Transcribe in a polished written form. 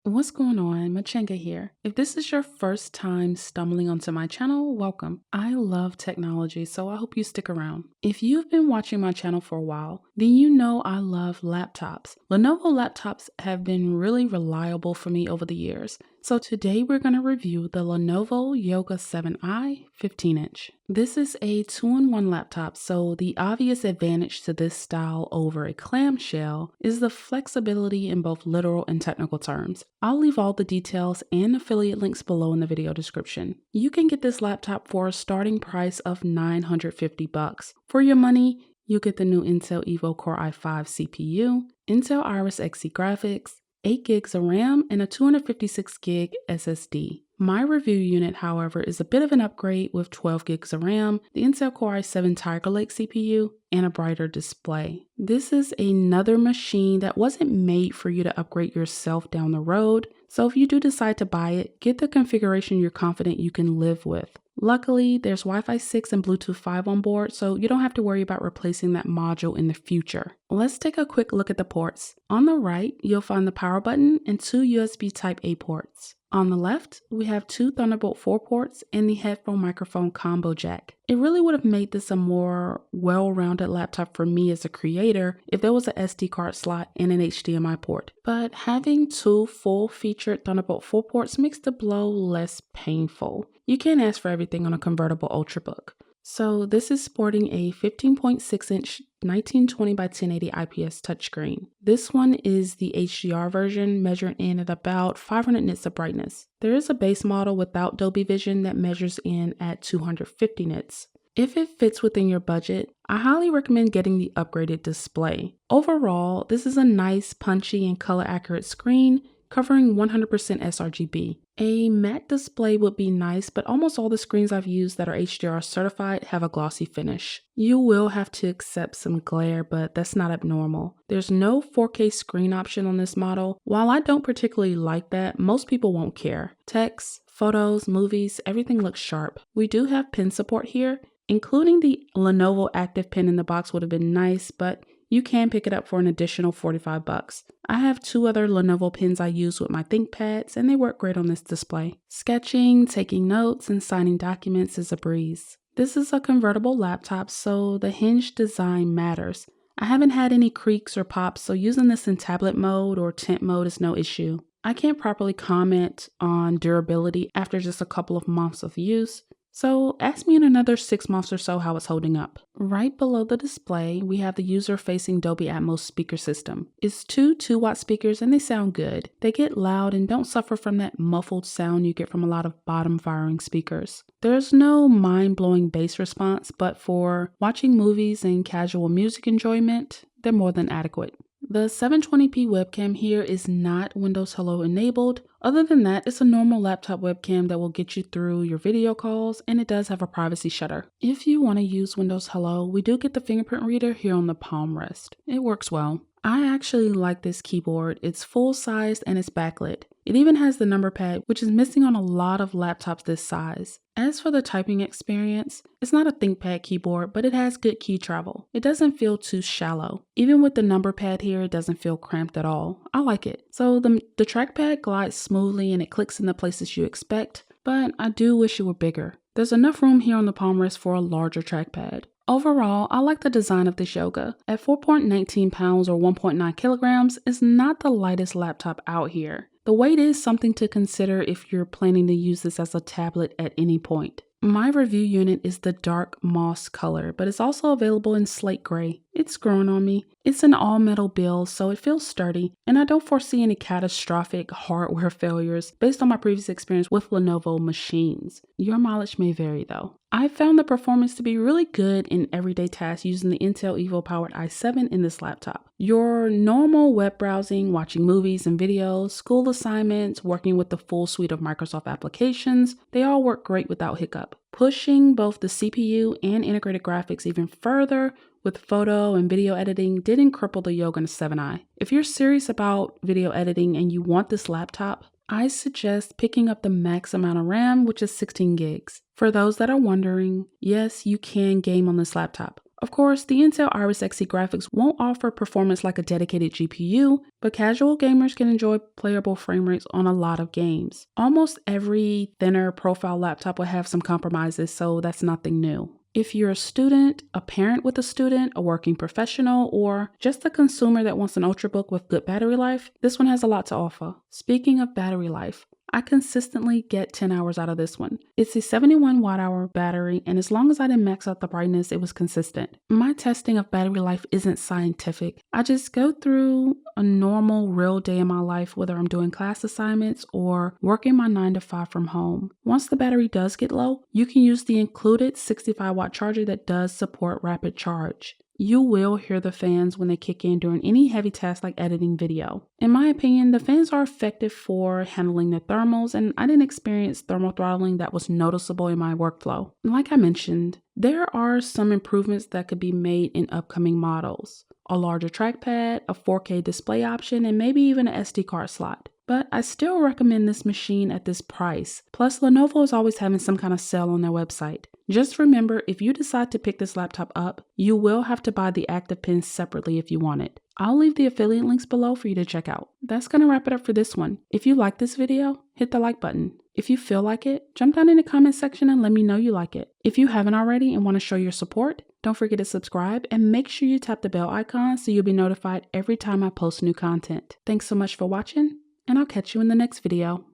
What's going on? Machenga here. If this is your first time stumbling onto my channel, welcome. I love technology, so I hope you stick around. If you've been watching my channel for a while, then you know I love laptops. Lenovo laptops have been really reliable for me over the years. So today we're going to review the Lenovo Yoga 7i 15-inch. This is a 2-in-1 laptop, so the obvious advantage to this style over a clamshell is the flexibility in both literal and technical terms. I'll leave all the details and affiliate links below in the video description. You can get this laptop for a starting price of $950. For your money, you get the new Intel Evo Core i5 CPU, Intel Iris Xe graphics, 8 gigs of RAM, and a 256 gig SSD. My review unit, however, is a bit of an upgrade with 12 gigs of RAM, the Intel Core i7 Tiger Lake CPU, and a brighter display. This is another machine that wasn't made for you to upgrade yourself down the road, so if you do decide to buy it, get the configuration you're confident you can live with. Luckily, there's Wi-Fi 6 and Bluetooth 5 on board, so you don't have to worry about replacing that module in the future. Let's take a quick look at the ports. On the right, you'll find the power button and 2 USB Type-A ports. On the left, we have 2 Thunderbolt 4 ports and the headphone microphone combo jack. It really would have made this a more well-rounded laptop for me as a creator if there was an SD card slot and an HDMI port. But having 2 full-featured Thunderbolt 4 ports makes the blow less painful. You can't ask for everything on a convertible Ultrabook. So this is sporting a 15.6-inch 1920 by 1080 IPS touchscreen. This one is the HDR version, measuring in at about 500 nits of brightness. There is a base model without Dolby Vision that measures in at 250 nits. If it fits within your budget, I highly recommend getting the upgraded display. Overall, this is a nice, punchy, and color-accurate screen, covering 100% sRGB. A matte display would be nice, but almost all the screens I've used that are HDR certified have a glossy finish. You will have to accept some glare, but that's not abnormal. There's no 4K screen option on this model. While I don't particularly like that, most people won't care. Text, photos, movies, everything looks sharp. We do have pen support here. Including the Lenovo Active Pen in the box would have been nice, but you can pick it up for an additional $45. I have 2 other Lenovo pens I use with my ThinkPads, and they work great on this display. Sketching, taking notes, and signing documents is a breeze. This is a convertible laptop, so the hinge design matters. I haven't had any creaks or pops, so using this in tablet mode or tent mode is no issue. I can't properly comment on durability after just a couple of months of use, so ask me in another 6 months or so how it's holding up. Right below the display, we have the user-facing Dolby Atmos speaker system. It's 2 2-watt speakers and they sound good. They get loud and don't suffer from that muffled sound you get from a lot of bottom-firing speakers. There's no mind-blowing bass response, but for watching movies and casual music enjoyment, they're more than adequate. The 720p webcam here is not Windows Hello enabled. Other than that, it's a normal laptop webcam that will get you through your video calls, and it does have a privacy shutter. If you want to use Windows Hello, we do get the fingerprint reader here on the palm rest. It works well. I actually like this keyboard. It's full-sized and it's backlit. It even has the number pad, which is missing on a lot of laptops this size. As for the typing experience, it's not a ThinkPad keyboard, but it has good key travel. It doesn't feel too shallow. Even with the number pad here, it doesn't feel cramped at all. I like it. So the trackpad glides smoothly and it clicks in the places you expect, but I do wish it were bigger. There's enough room here on the palm rest for a larger trackpad. Overall, I like the design of this Yoga. At 4.19 pounds or 1.9 kilograms, it's not the lightest laptop out here. The weight is something to consider if you're planning to use this as a tablet at any point. My review unit is the dark moss color, but it's also available in slate gray. It's growing on me. It's an all-metal build, so it feels sturdy, and I don't foresee any catastrophic hardware failures based on my previous experience with Lenovo machines. Your mileage may vary though. I found the performance to be really good in everyday tasks using the Intel Evo powered i7 in this laptop. Your normal web browsing, watching movies and videos, school assignments, working with the full suite of Microsoft applications, they all work great without hiccup. Pushing both the CPU and integrated graphics even further with photo and video editing didn't cripple the Yoga 7i. If you're serious about video editing and you want this laptop, I suggest picking up the max amount of RAM, which is 16 gigs. For those that are wondering, yes, you can game on this laptop. Of course, the Intel Iris Xe graphics won't offer performance like a dedicated GPU, but casual gamers can enjoy playable frame rates on a lot of games. Almost every thinner profile laptop will have some compromises, so that's nothing new. If you're a student, a parent with a student, a working professional, or just a consumer that wants an ultrabook with good battery life, this one has a lot to offer. Speaking of battery life, I consistently get 10 hours out of this one. It's a 71 watt-hour battery, and as long as I didn't max out the brightness, it was consistent. My testing of battery life isn't scientific. I just go through a normal real day in my life, whether I'm doing class assignments or working my 9 to 5 from home. Once the battery does get low, you can use the included 65 watt charger that does support rapid charge. You will hear the fans when they kick in during any heavy task like editing video. In my opinion, the fans are effective for handling the thermals, and I didn't experience thermal throttling that was noticeable in my workflow. Like I mentioned, there are some improvements that could be made in upcoming models. A larger trackpad, a 4K display option, and maybe even an SD card slot. But I still recommend this machine at this price. Plus, Lenovo is always having some kind of sale on their website. Just remember, if you decide to pick this laptop up, you will have to buy the active pin separately if you want it. I'll leave the affiliate links below for you to check out. That's gonna wrap it up for this one. If you like this video, hit the like button. If you feel like it, jump down in the comment section and let me know you like it. If you haven't already and want to show your support, don't forget to subscribe and make sure you tap the bell icon so you'll be notified every time I post new content. Thanks so much for watching, and I'll catch you in the next video.